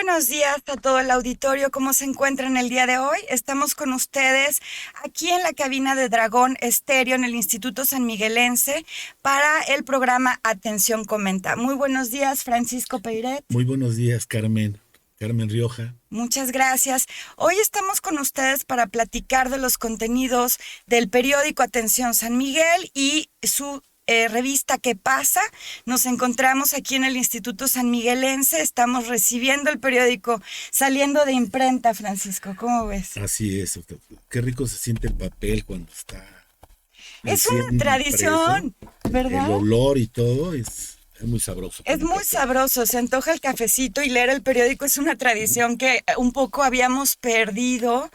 buenos días a todo el auditorio. ¿Cómo se encuentran el día de hoy? Estamos con ustedes aquí en la cabina de Dragón Estéreo en el Instituto San Miguelense para el programa Atención Comenta. Muy buenos días, Francisco Peiret. Muy buenos días, Carmen. Carmen Rioja. Muchas gracias. Hoy estamos con ustedes para platicar de los contenidos del periódico Atención San Miguel y su revista ¿Qué pasa? Nos encontramos aquí en el Instituto San Miguelense, estamos recibiendo el periódico saliendo de imprenta, Francisco, ¿cómo ves? Así es. Qué rico se siente el papel cuando está Es una recién impreso. tradición, El ¿verdad? olor y todo es muy sabroso Es con el muy café. sabroso, se antoja el cafecito y leer el periódico es una Ujú. tradición que un poco habíamos perdido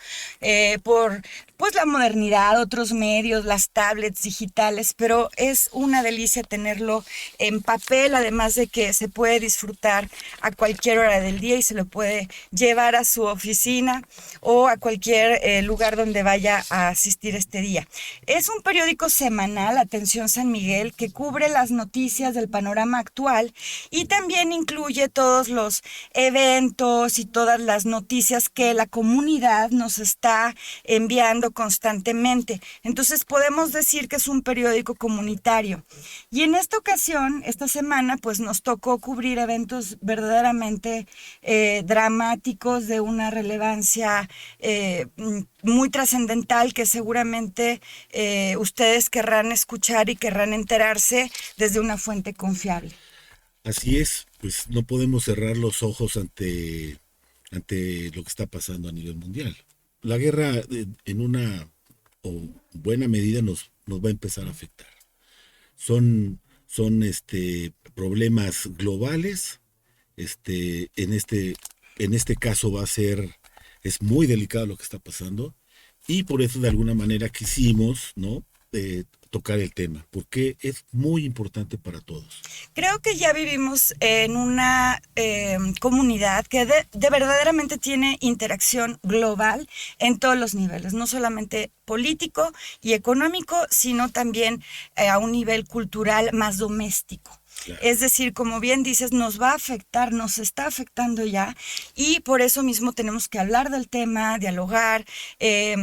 por pues la modernidad, otros medios, las tablets digitales, pero es una delicia tenerlo en papel, además de que se puede disfrutar a cualquier hora del día y se lo puede llevar a su oficina o a cualquier lugar donde vaya a asistir este día. Es un periódico semanal, Atención San Miguel, que cubre las noticias del panorama actual y también incluye todos los eventos y todas las noticias que la comunidad nos está enviando constantemente. Entonces podemos decir que es un periódico comunitario. Y en esta ocasión, esta semana, pues nos tocó cubrir eventos verdaderamente dramáticos de una relevancia muy trascendental que seguramente ustedes querrán escuchar y querrán enterarse desde una fuente confiable. Así es, pues no podemos cerrar los ojos ante lo que está pasando a nivel mundial. La guerra en una o buena medida nos va a empezar a afectar. Son problemas globales. En este caso es muy delicado lo que está pasando y por eso de alguna manera quisimos, ¿no? Tocar el tema, porque es muy importante para todos. Creo que ya vivimos en una comunidad que de verdaderamente tiene interacción global en todos los niveles, no solamente político y económico, sino también a un nivel cultural más doméstico. Claro. Es decir, como bien dices, nos va a afectar, nos está afectando ya y por eso mismo tenemos que hablar del tema, dialogar, eh,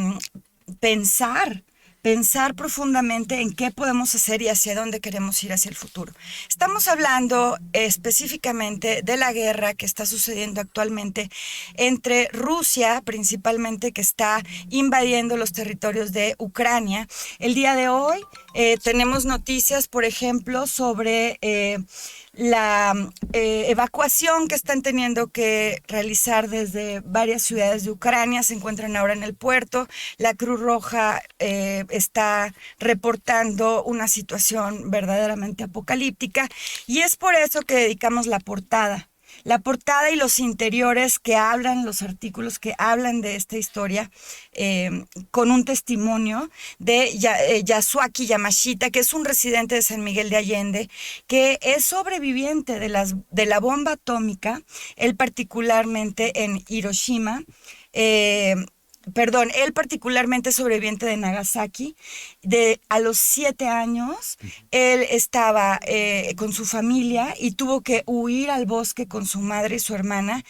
pensar pensar profundamente en qué podemos hacer y hacia dónde queremos ir hacia el futuro. Estamos hablando específicamente de la guerra que está sucediendo actualmente entre Rusia, principalmente, que está invadiendo los territorios de Ucrania. El día de hoy tenemos noticias, por ejemplo, sobre la evacuación que están teniendo que realizar desde varias ciudades de Ucrania. Se encuentran ahora en el puerto. La Cruz Roja está reportando una situación verdaderamente apocalíptica y es por eso que dedicamos la portada y los interiores que hablan, los artículos que hablan de esta historia, con un testimonio de Yasuaki Yamashita, que es un residente de San Miguel de Allende, que es sobreviviente de la bomba atómica, él particularmente en Hiroshima. Él particularmente sobreviviente de Nagasaki, a los 7 años, él estaba con su familia y tuvo que huir al bosque con su madre y su hermana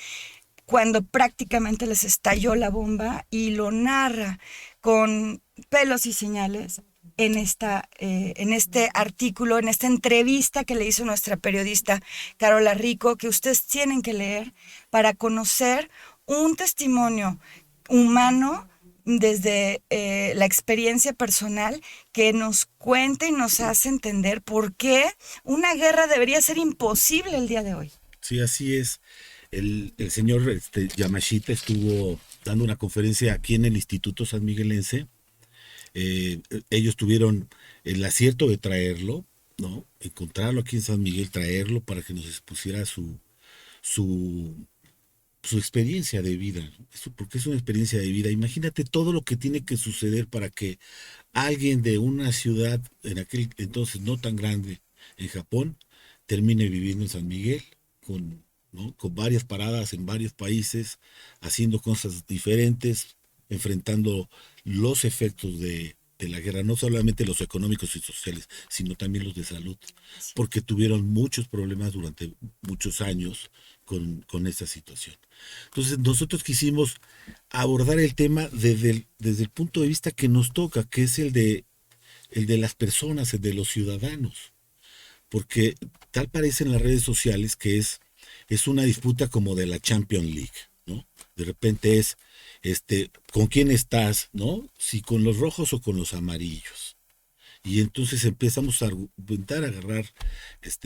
cuando prácticamente les estalló la bomba y lo narra con pelos y señales en este artículo, en esta entrevista que le hizo nuestra periodista Carola Rico, que ustedes tienen que leer para conocer un testimonio humano desde la experiencia personal que nos cuenta y nos hace entender por qué una guerra debería ser imposible el día de hoy. Sí, así es. El señor Yamashita estuvo dando una conferencia aquí en el Instituto San Miguelense. Ellos tuvieron el acierto de traerlo, ¿no? Encontrarlo aquí en San Miguel, traerlo para que nos expusiera su, su experiencia de vida, ¿no? Porque es una experiencia de vida. Imagínate todo lo que tiene que suceder para que alguien de una ciudad, en aquel entonces no tan grande, en Japón, termine viviendo en San Miguel, con, ¿no? Con varias paradas en varios países, haciendo cosas diferentes, enfrentando los efectos de la guerra, no solamente los económicos y sociales, sino también los de salud, porque tuvieron muchos problemas durante muchos años con esa situación. Entonces nosotros quisimos abordar el tema desde el punto de vista que nos toca, que es el de las personas, el de los ciudadanos, porque tal parece en las redes sociales que es una disputa como de la Champions League, ¿no? De repente es, ¿con quién estás, no? Si con los rojos o con los amarillos. Y entonces empezamos a argumentar, a agarrar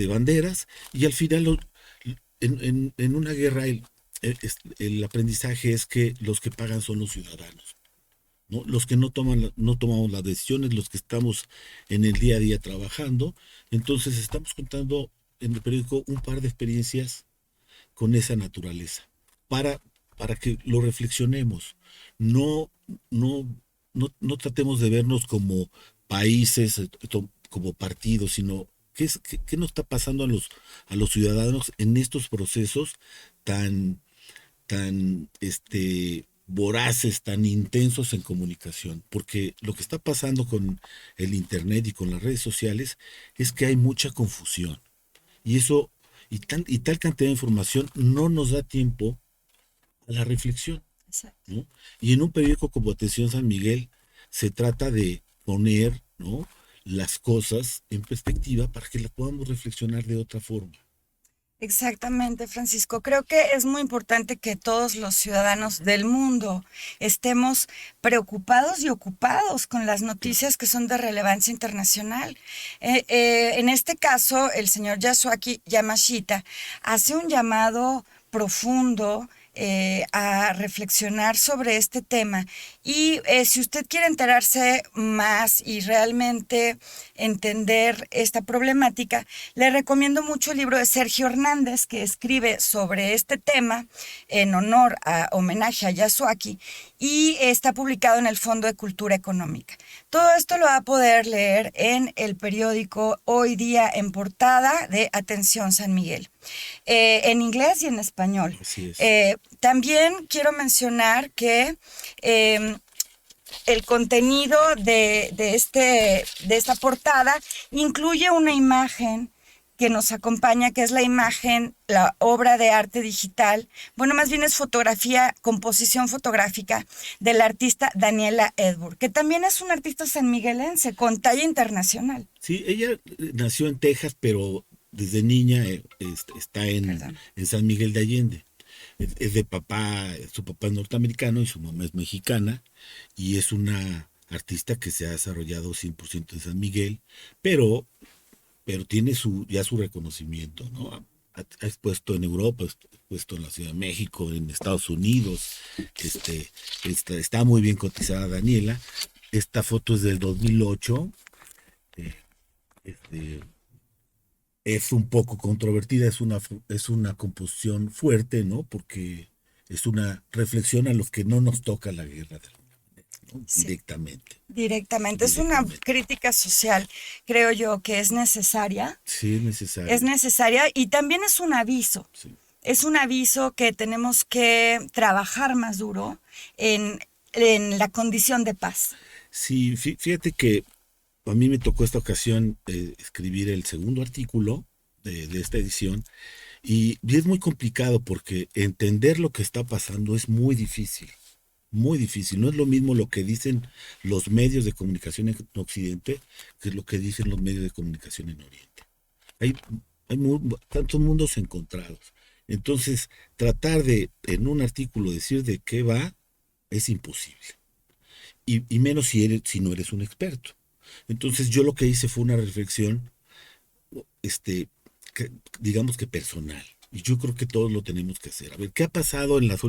banderas, y al final en una guerra el aprendizaje es que los que pagan son los ciudadanos, ¿no? Los que no tomamos las decisiones, los que estamos en el día a día trabajando. Entonces estamos contando en el periódico un par de experiencias con esa naturaleza, para, para que lo reflexionemos. No, no, no tratemos de vernos como países, como partidos, sino qué nos está pasando a los ciudadanos en estos procesos tan, tan voraces, tan intensos en comunicación. Porque lo que está pasando con el Internet y con las redes sociales es que hay mucha confusión. Y eso, y tal cantidad de información no nos da tiempo a la reflexión, Exacto. ¿no? Y en un periódico como Atención San Miguel se trata de poner, ¿no?, las cosas en perspectiva para que las podamos reflexionar de otra forma. Exactamente, Francisco. Creo que es muy importante que todos los ciudadanos del mundo estemos preocupados y ocupados con las noticias que son de relevancia internacional. En este caso, el señor Yasuaki Yamashita hace un llamado profundo a reflexionar sobre este tema. Y si usted quiere enterarse más y realmente entender esta problemática, le recomiendo mucho el libro de Sergio Hernández, que escribe sobre este tema en homenaje a Yasuaki, y está publicado en el Fondo de Cultura Económica. Todo esto lo va a poder leer en el periódico Hoy Día en Portada de Atención San Miguel, en inglés y en español. Así es. También quiero mencionar que el contenido de esta portada incluye una imagen que nos acompaña, que es la imagen, la obra de arte digital, bueno, más bien es fotografía, composición fotográfica del artista Daniela Edburg, que también es una artista sanmiguelense con talla internacional. Sí, ella nació en Texas, pero desde niña está Perdón. en San Miguel de Allende. Es de papá, su papá es norteamericano y su mamá es mexicana, y es una artista que se ha desarrollado 100% en San Miguel, pero, pero tiene ya su reconocimiento, ¿no? Ha expuesto en Europa, ha expuesto en la Ciudad de México, en Estados Unidos. Está muy bien cotizada Daniela. Esta foto es del 2008. eh, este, es un poco controvertida, es una composición fuerte, ¿no? Porque es una reflexión a los que no nos toca la guerra, ¿no? Sí. Directamente. Directamente. Es una crítica social, creo yo, que es necesaria. Sí, es necesario. Es necesaria y también es un aviso. Sí. Es un aviso que tenemos que trabajar más duro en la condición de paz. Sí, fíjate que a mí me tocó esta ocasión escribir el segundo artículo de esta edición, y es muy complicado porque entender lo que está pasando es muy difícil. Muy difícil. No es lo mismo lo que dicen los medios de comunicación en Occidente que lo que dicen los medios de comunicación en Oriente. Hay, hay tantos mundos encontrados. Entonces, tratar de, en un artículo, decir de qué va, es imposible. Y menos si no eres un experto. Entonces, yo lo que hice fue una reflexión, digamos que personal. Y yo creo que todos lo tenemos que hacer. A ver, ¿qué ha pasado en los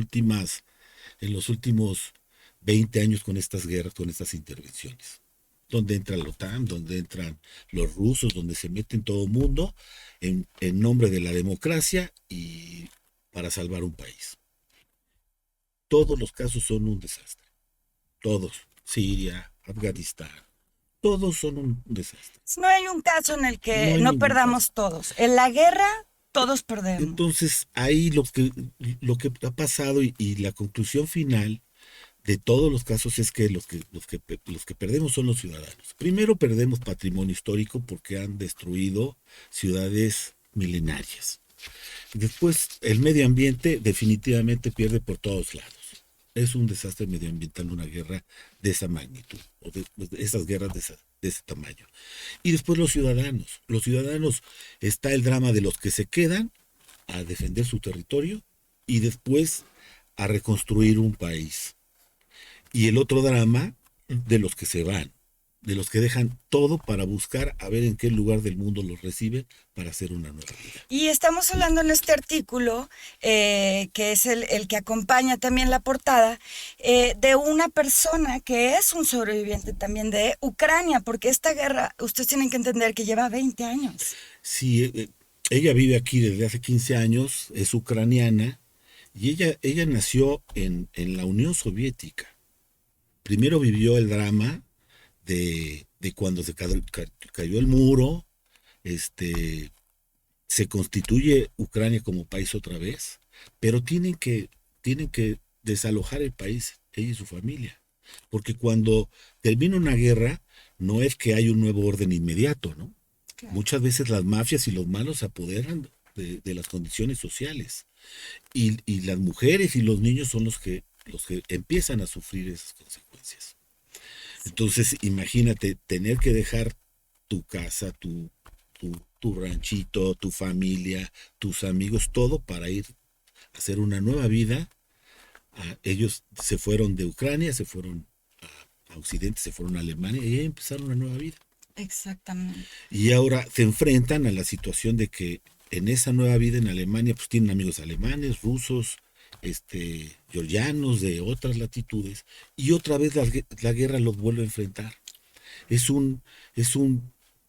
últimos 20 años con estas guerras, con estas intervenciones? Donde entra la OTAN, donde entran los rusos, donde se meten todo el mundo en nombre de la democracia y para salvar un país. Todos los casos son un desastre. Todos. Siria, Afganistán. Todos son un desastre. No hay un caso en el que hay no ningún perdamos caso. todos. En la guerra todos perdemos. Entonces, ahí lo que ha pasado y la conclusión final de todos los casos es que los que perdemos son los ciudadanos. Primero perdemos patrimonio histórico porque han destruido ciudades milenarias. Después, el medio ambiente definitivamente pierde por todos lados. Es un desastre medioambiental una guerra de esa magnitud, o de esas guerras de ese tamaño. Y después los ciudadanos. Los ciudadanos, está el drama de los que se quedan a defender su territorio y después a reconstruir un país. Y el otro drama de los que se van, de los que dejan todo para buscar a ver en qué lugar del mundo los reciben para hacer una nueva vida. Y estamos hablando en este artículo, que es el que acompaña también la portada, de una persona que es un sobreviviente también de Ucrania, porque esta guerra, ustedes tienen que entender que lleva 20 años. Sí, ella vive aquí desde hace 15 años, es ucraniana, y ella nació en la Unión Soviética. Primero vivió el drama de cuando se cayó el muro, se constituye Ucrania como país otra vez, pero tienen que desalojar el país, ella y su familia. Porque cuando termina una guerra, no es que hay un nuevo orden inmediato, ¿no? Claro. Muchas veces las mafias y los malos se apoderan de las condiciones sociales. Y las mujeres y los niños son los que empiezan a sufrir esas consecuencias. Entonces, imagínate tener que dejar tu casa, tu ranchito, tu familia, tus amigos, todo para ir a hacer una nueva vida. Ellos se fueron de Ucrania, se fueron a Occidente, se fueron a Alemania y ahí empezaron una nueva vida. Exactamente. Y ahora se enfrentan a la situación de que en esa nueva vida en Alemania, pues tienen amigos alemanes, rusos, georgianos de otras latitudes, y otra vez la guerra los vuelve a enfrentar. Es un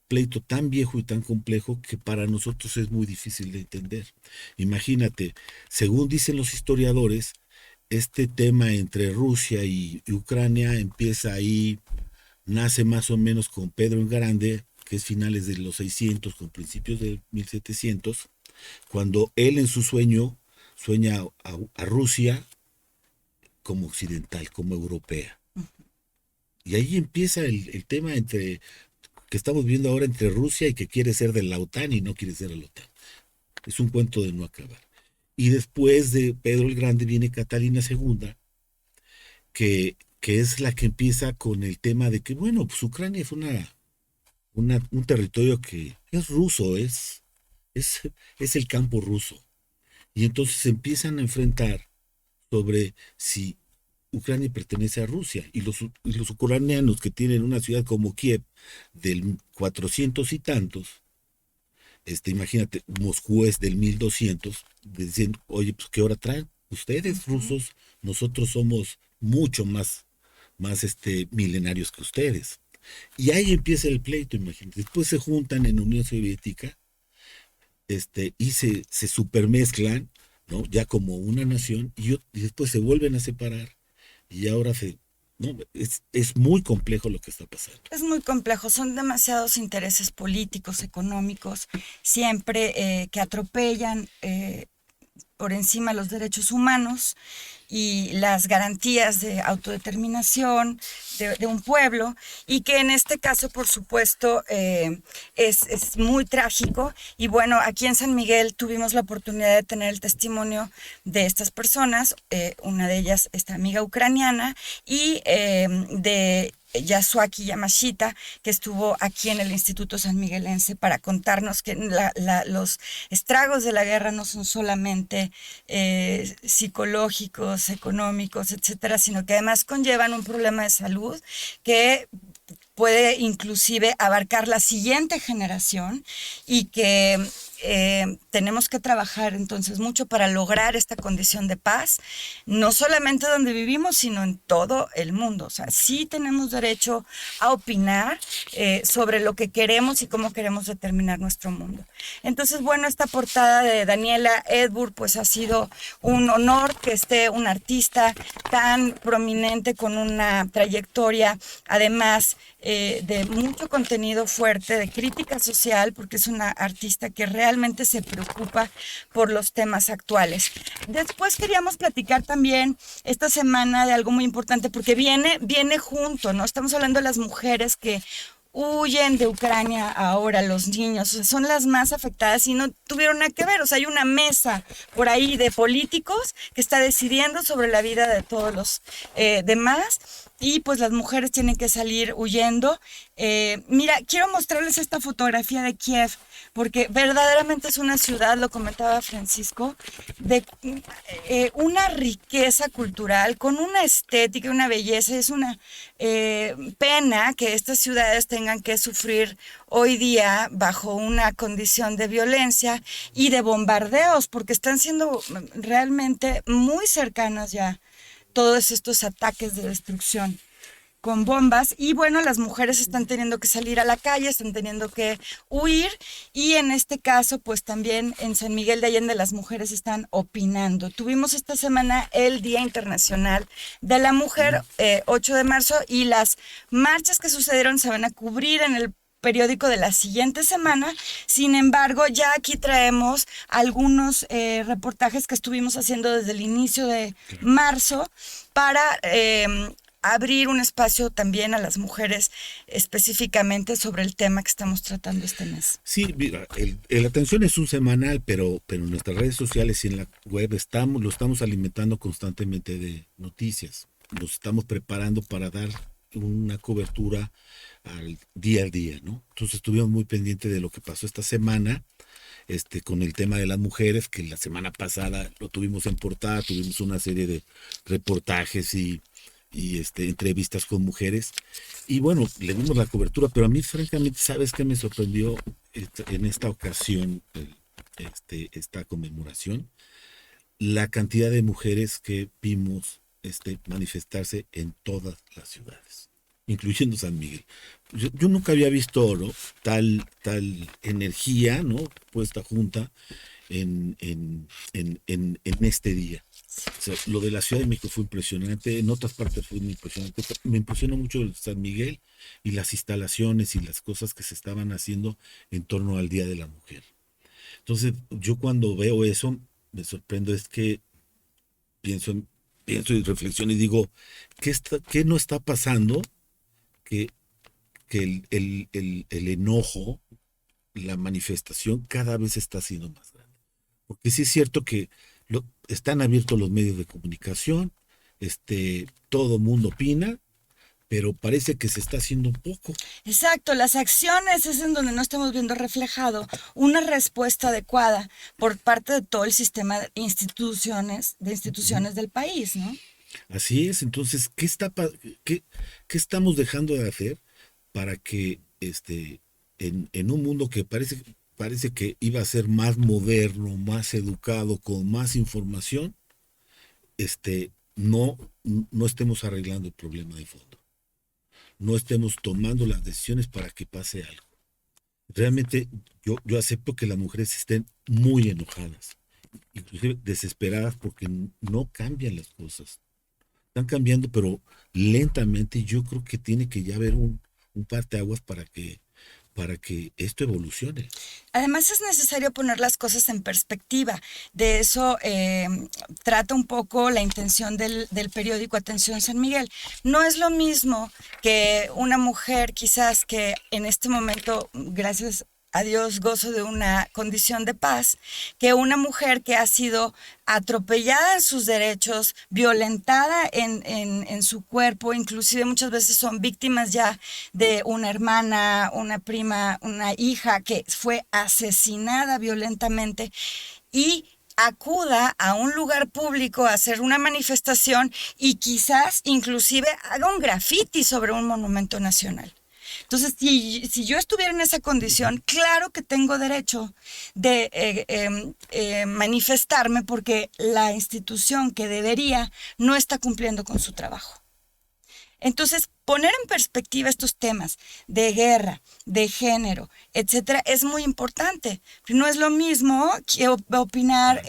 pleito tan viejo y tan complejo que para nosotros es muy difícil de entender. Imagínate, según dicen los historiadores, este tema entre Rusia y Ucrania empieza ahí, nace más o menos con Pedro el Grande, que es finales de los 600, con principios de 1700, cuando él en su sueña a Rusia como occidental, como europea. Y ahí empieza el tema que estamos viendo ahora entre Rusia y que quiere ser de la OTAN y no quiere ser de la OTAN. Es un cuento de no acabar. Y después de Pedro el Grande viene Catalina II, que es la que empieza con el tema de que, bueno, pues Ucrania es un territorio que es ruso, es el campo ruso. Y entonces se empiezan a enfrentar sobre si Ucrania pertenece a Rusia. Y los ucranianos que tienen una ciudad como Kiev del 400 y tantos, imagínate, Moscú es del 1200, dicen, oye, pues ¿qué hora traen? Ustedes, rusos, nosotros somos mucho más milenarios que ustedes. Y ahí empieza el pleito, imagínate. Después se juntan en Unión Soviética, y se supermezclan, ¿no? Ya como una nación, y después se vuelven a separar, y ahora no, es muy complejo lo que está pasando. Es muy complejo, son demasiados intereses políticos, económicos, siempre que atropellan por encima los derechos humanos y las garantías de autodeterminación de un pueblo, y que en este caso, por supuesto, es muy trágico. Y bueno, aquí en San Miguel tuvimos la oportunidad de tener el testimonio de estas personas, una de ellas, esta amiga ucraniana, y de Yasuaki Yamashita, que estuvo aquí en el Instituto San Miguelense para contarnos que los estragos de la guerra no son solamente psicológicos, económicos, etcétera, sino que además conllevan un problema de salud que puede inclusive abarcar la siguiente generación, y que tenemos que trabajar entonces mucho para lograr esta condición de paz, no solamente donde vivimos, sino en todo el mundo. O sea, sí tenemos derecho a opinar sobre lo que queremos y cómo queremos determinar nuestro mundo. Entonces, bueno, esta portada de Daniela Edburg, pues ha sido un honor que esté un artista tan prominente con una trayectoria, además de mucho contenido fuerte, de crítica social, porque es una artista que realmente se preocupa por los temas actuales. Después queríamos platicar también esta semana de algo muy importante, porque viene junto, ¿no? Estamos hablando de las mujeres que huyen de Ucrania ahora los niños, o sea, son las más afectadas y no tuvieron nada que ver. O sea, hay una mesa por ahí de políticos que está decidiendo sobre la vida de todos los demás y pues las mujeres tienen que salir huyendo. Mira, quiero mostrarles esta fotografía de Kiev, porque verdaderamente es una ciudad, lo comentaba Francisco, de una riqueza cultural, con una estética, una belleza. Es una pena que estas ciudades tengan que sufrir hoy día bajo una condición de violencia y de bombardeos, porque están siendo realmente muy cercanos ya todos estos ataques de destrucción con bombas. Y bueno, las mujeres están teniendo que salir a la calle, están teniendo que huir, y en este caso pues también en San Miguel de Allende las mujeres están opinando. Tuvimos esta semana el Día Internacional de la Mujer, 8 de marzo, y las marchas que sucedieron se van a cubrir en el periódico de la siguiente semana. Sin embargo, ya aquí traemos algunos reportajes que estuvimos haciendo desde el inicio de marzo para abrir un espacio también a las mujeres específicamente sobre el tema que estamos tratando este mes. Sí, mira, la atención es un semanal, pero en nuestras redes sociales y en la web lo estamos alimentando constantemente de noticias. Nos estamos preparando para dar una cobertura al día, ¿no? Entonces estuvimos muy pendientes de lo que pasó esta semana, con el tema de las mujeres, que la semana pasada lo tuvimos en portada, tuvimos una serie de reportajes y entrevistas con mujeres, y bueno, le dimos la cobertura, pero a mí francamente, ¿sabes qué me sorprendió en esta ocasión, esta conmemoración? La cantidad de mujeres que vimos manifestarse en todas las ciudades, incluyendo San Miguel. Yo nunca había visto, ¿no?, tal energía, ¿no?, puesta junta en este día. O sea, lo de la Ciudad de México fue impresionante, en otras partes fue muy impresionante. Me impresionó mucho el San Miguel y las instalaciones y las cosas que se estaban haciendo en torno al Día de la Mujer. Entonces, yo cuando veo eso, me sorprendo, es que pienso, pienso y reflexiono y digo, ¿qué no está pasando? Que, que el enojo, la manifestación cada vez está siendo más grande. Porque sí es cierto que están abiertos los medios de comunicación, todo mundo opina, pero parece que se está haciendo poco. Exacto, las acciones es en donde no estamos viendo reflejado una respuesta adecuada por parte de todo el sistema de instituciones del país, ¿no? Así es. Entonces, qué estamos dejando de hacer para que en un mundo que parece que iba a ser más moderno, más educado, con más información, no, no estemos arreglando el problema de fondo? No estemos tomando las decisiones para que pase algo. Realmente yo acepto que las mujeres estén muy enojadas, inclusive desesperadas, porque no cambian las cosas. Están cambiando, pero lentamente. Yo creo que tiene que ya haber un parteaguas para que esto evolucione. Además es necesario poner las cosas en perspectiva. De eso trata un poco la intención del periódico Atención San Miguel. No es lo mismo que una mujer quizás que en este momento, gracias a Dios, gozo de una condición de paz, que una mujer que ha sido atropellada en sus derechos, violentada en su cuerpo, inclusive muchas veces son víctimas ya de una hermana, una prima, una hija que fue asesinada violentamente, y acuda a un lugar público a hacer una manifestación y quizás inclusive haga un graffiti sobre un monumento nacional. Entonces, si yo estuviera en esa condición, claro que tengo derecho de manifestarme, porque la institución que debería no está cumpliendo con su trabajo. Entonces, poner en perspectiva estos temas de guerra, de género, etcétera, es muy importante. No es lo mismo que opinar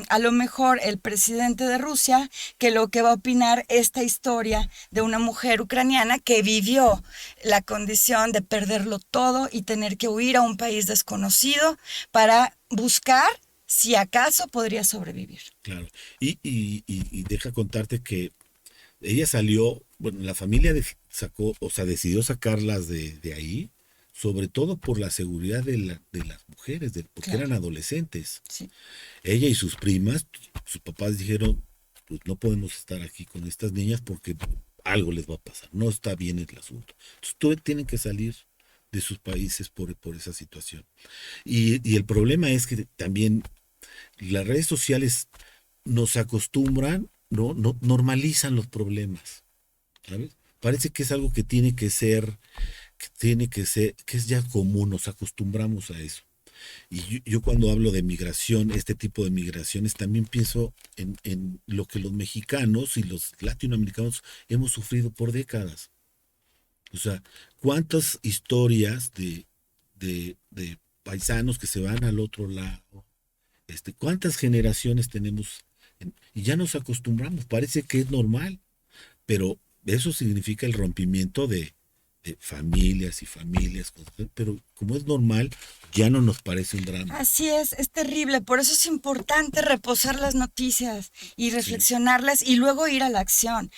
a lo mejor el presidente de Rusia que lo que va a opinar esta historia de una mujer ucraniana que vivió la condición de perderlo todo y tener que huir a un país desconocido para buscar si acaso podría sobrevivir. Claro. Y deja contarte que ella salió, bueno, la familia sacó, o sea, decidió sacarlas de ahí, sobre todo por la seguridad de las mujeres, porque Claro, eran adolescentes. sí. Ella y sus primas, sus papás dijeron, pues no podemos estar aquí con estas niñas porque algo les va a pasar, no está bien el asunto. Entonces, tienen que salir de sus países por esa situación. Y el problema es que también las redes sociales nos acostumbran, no normalizan los problemas, ¿sabes? Parece que es algo que es ya común, nos acostumbramos a eso. Y yo cuando hablo de migración, este tipo de migraciones, también pienso en lo que los mexicanos y los latinoamericanos hemos sufrido por décadas. O sea, cuántas historias de paisanos que se van al otro lado, cuántas generaciones tenemos, y ya nos acostumbramos, parece que es normal, pero eso significa el rompimiento de familias y familias, pero como es normal, ya no nos parece un drama. Así es terrible. Por eso es importante reposar las noticias y Sí. reflexionarlas y luego ir a la acción.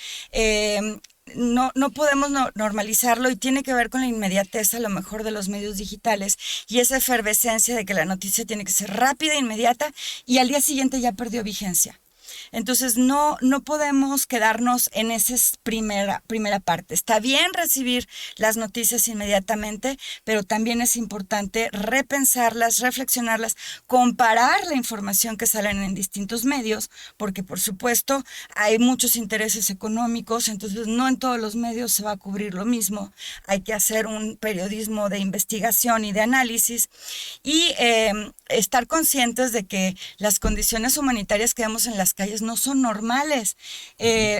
No podemos normalizarlo y tiene que ver con la inmediatez a lo mejor de los medios digitales y esa efervescencia de que la noticia tiene que ser rápida, inmediata y al día siguiente ya perdió vigencia. Entonces no podemos quedarnos en esa primera parte. Está bien recibir las noticias inmediatamente, pero también es importante repensarlas, reflexionarlas, comparar la información que salen en distintos medios, porque por supuesto hay muchos intereses económicos, entonces no en todos los medios se va a cubrir lo mismo. Hay que hacer un periodismo de investigación y de análisis y estar conscientes de que las condiciones humanitarias que vemos en las calles no son normales.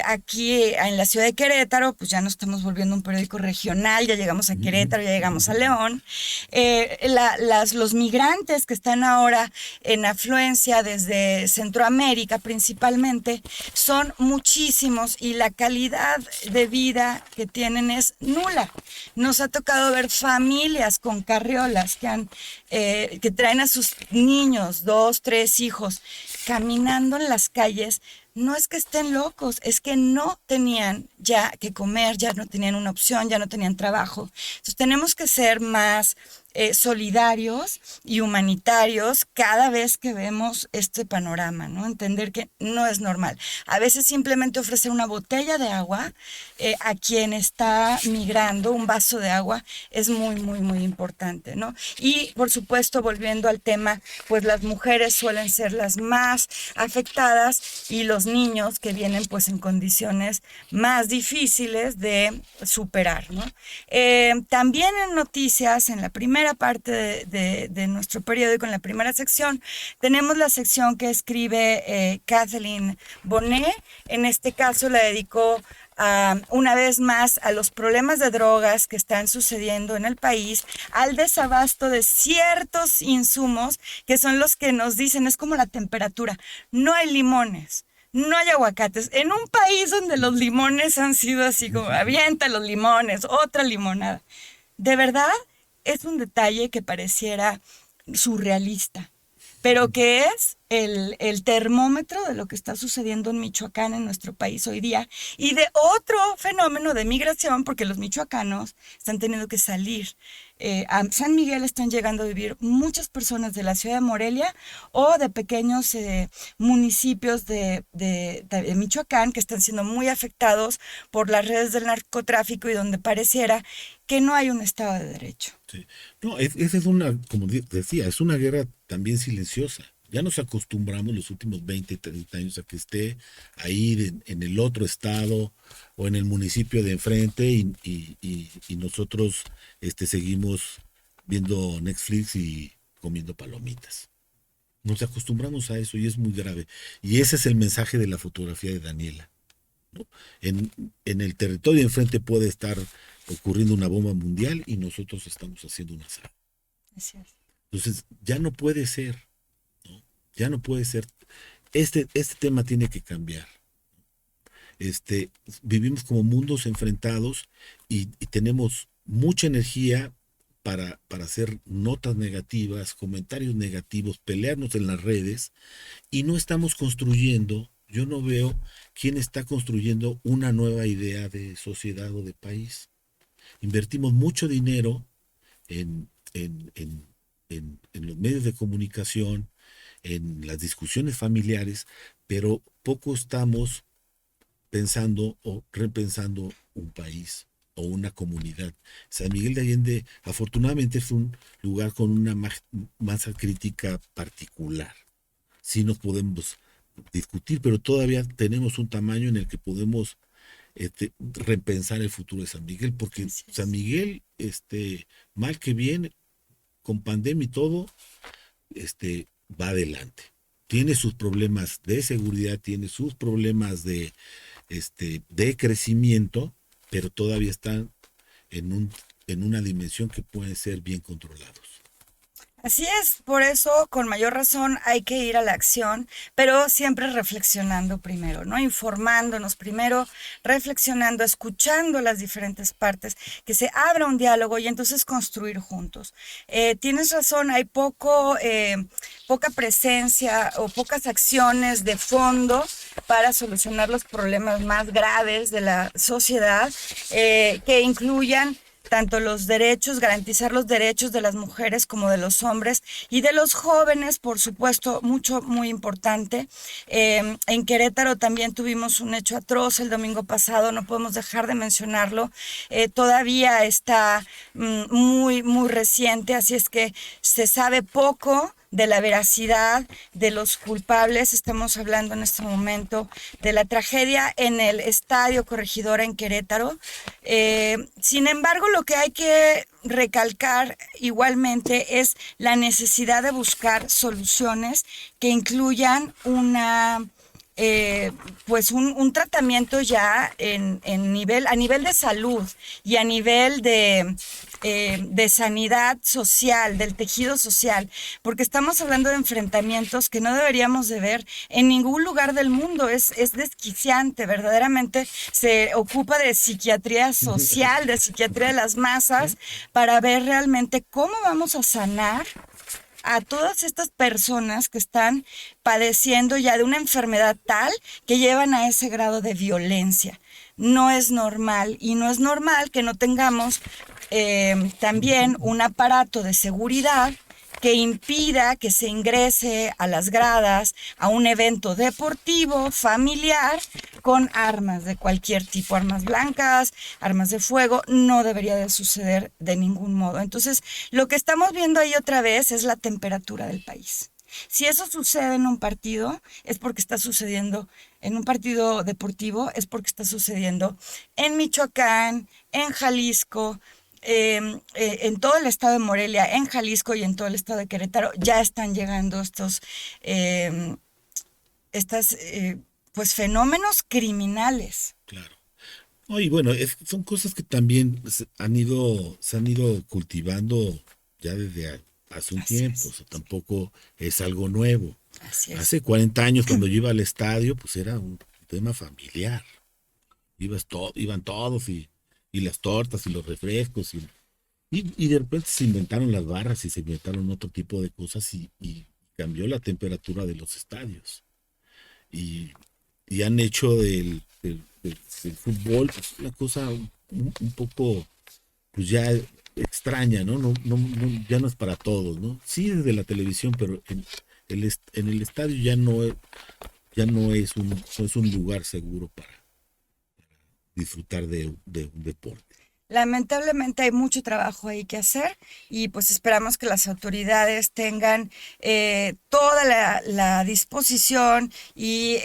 Aquí en la ciudad de Querétaro, pues ya nos estamos volviendo un periódico regional, ya llegamos a Querétaro, ya llegamos a León. Los migrantes que están ahora en afluencia desde Centroamérica principalmente son muchísimos y la calidad de vida que tienen es nula. Nos ha tocado ver familias con carriolas que traen a sus niños, 2, 3 hijos, caminando en las calles. No es que estén locos, es que no tenían ya que comer, ya no tenían una opción, ya no tenían trabajo. Entonces tenemos que ser más solidarios y humanitarios cada vez que vemos este panorama, ¿no? Entender que no es normal. A veces simplemente ofrecer una botella de agua a quien está migrando, un vaso de agua, es muy importante, ¿no? Y por supuesto, volviendo al tema, pues las mujeres suelen ser las más afectadas y los niños que vienen pues en condiciones más difíciles de superar, ¿no? También en noticias, en la primera parte de nuestro periódico, en la primera sección, tenemos la sección que escribe Kathleen Bonnet. En este caso la dedicó una vez más a los problemas de drogas que están sucediendo en el país, al desabasto de ciertos insumos que son los que nos dicen, es como la temperatura, no hay limones. No hay aguacates. En un país donde los limones han sido así como, avienta los limones, otra limonada. De verdad, es un detalle que pareciera surrealista, pero que es el termómetro de lo que está sucediendo en Michoacán, en nuestro país hoy día, y de otro fenómeno de migración, porque los michoacanos están teniendo que salir. A San Miguel están llegando a vivir muchas personas de la ciudad de Morelia o de pequeños municipios de Michoacán que están siendo muy afectados por las redes del narcotráfico y donde pareciera que no hay un Estado de Derecho. Sí. No, esa es una, como decía, es una guerra también silenciosa. Ya nos acostumbramos los últimos 20, 30 años a que esté ahí en el otro estado o en el municipio de enfrente y nosotros seguimos viendo Netflix y comiendo palomitas. Nos acostumbramos a eso y es muy grave. Y ese es el mensaje de la fotografía de Daniela, ¿no? En el territorio de enfrente puede estar ocurriendo una bomba mundial y nosotros estamos haciendo una sala. Así es. Entonces, ya no puede ser, ¿no? Ya no puede ser. Este tema tiene que cambiar. Este, vivimos como mundos enfrentados y tenemos mucha energía para hacer notas negativas, comentarios negativos, pelearnos en las redes y no estamos construyendo. Yo no veo quién está construyendo una nueva idea de sociedad o de país. Invertimos mucho dinero en los medios de comunicación, en las discusiones familiares, pero poco estamos pensando o repensando un país o una comunidad. San Miguel de Allende afortunadamente es un lugar con una masa crítica particular. Sí nos podemos discutir, pero todavía tenemos un tamaño en el que podemos repensar el futuro de San Miguel, porque Así San es. Miguel, mal que bien, con pandemia y todo, va adelante. Tiene sus problemas de seguridad, tiene sus problemas de crecimiento, pero todavía están en, un, en una dimensión que pueden ser bien controlados. Así es, por eso con mayor razón hay que ir a la acción, pero siempre reflexionando primero, ¿no? Informándonos primero, reflexionando, escuchando las diferentes partes, que se abra un diálogo y entonces construir juntos. Tienes razón, hay poca presencia o pocas acciones de fondo para solucionar los problemas más graves de la sociedad, que incluyan tanto los derechos, garantizar los derechos de las mujeres como de los hombres y de los jóvenes, por supuesto, muy importante. En Querétaro también tuvimos un hecho atroz el domingo pasado, no podemos dejar de mencionarlo. Todavía está muy reciente, así es que se sabe poco de la veracidad de los culpables. Estamos hablando en este momento de la tragedia en el Estadio Corregidora en Querétaro. Sin embargo, lo que hay que recalcar igualmente es la necesidad de buscar soluciones que incluyan pues un tratamiento ya a nivel de salud y a nivel de sanidad social, del tejido social, porque estamos hablando de enfrentamientos que no deberíamos de ver en ningún lugar del mundo. Es desquiciante, verdaderamente se ocupa de psiquiatría social, de psiquiatría de las masas, para ver realmente cómo vamos a sanar a todas estas personas que están padeciendo ya de una enfermedad tal que llevan a ese grado de violencia. No es normal y no es normal que no tengamos también un aparato de seguridad que impida que se ingrese a las gradas a un evento deportivo, familiar, con armas de cualquier tipo, armas blancas, armas de fuego. No debería de suceder de ningún modo. Entonces, lo que estamos viendo ahí otra vez es la temperatura del país. Si eso sucede en un partido, es porque está sucediendo en un partido deportivo, es porque está sucediendo en Michoacán, en Jalisco, en todo el estado de Morelia, en Jalisco y en todo el estado de Querétaro. Ya están llegando eh, estas pues fenómenos criminales. Claro. No, y bueno, son cosas que también se han ido cultivando ya desde hace un Así tiempo, o es, sea, tampoco es algo nuevo. así es. Hace 40 años cuando yo iba al estadio, pues era un tema familiar. Iban todos y las tortas y los refrescos y de repente se inventaron las barras y se inventaron otro tipo de cosas y cambió la temperatura de los estadios. Y, y han hecho del fútbol pues, una cosa un poco, pues ya extraña, ¿no? Ya no es para todos, ¿no? Sí desde la televisión, pero en el estadio ya no es un lugar seguro para disfrutar de un deporte. Lamentablemente hay mucho trabajo ahí que hacer y pues esperamos que las autoridades tengan toda la disposición y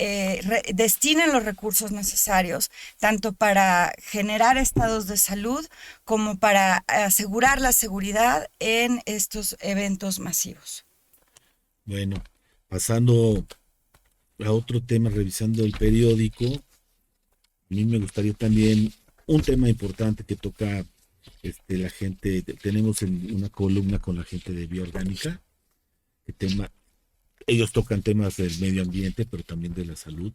destinen los recursos necesarios, tanto para generar estados de salud como para asegurar la seguridad en estos eventos masivos. Bueno, pasando a otro tema, revisando el periódico, a mí me gustaría también un tema importante que toca la gente, tenemos una columna con la gente de bioorgánica, que ellos tocan temas del medio ambiente, pero también de la salud,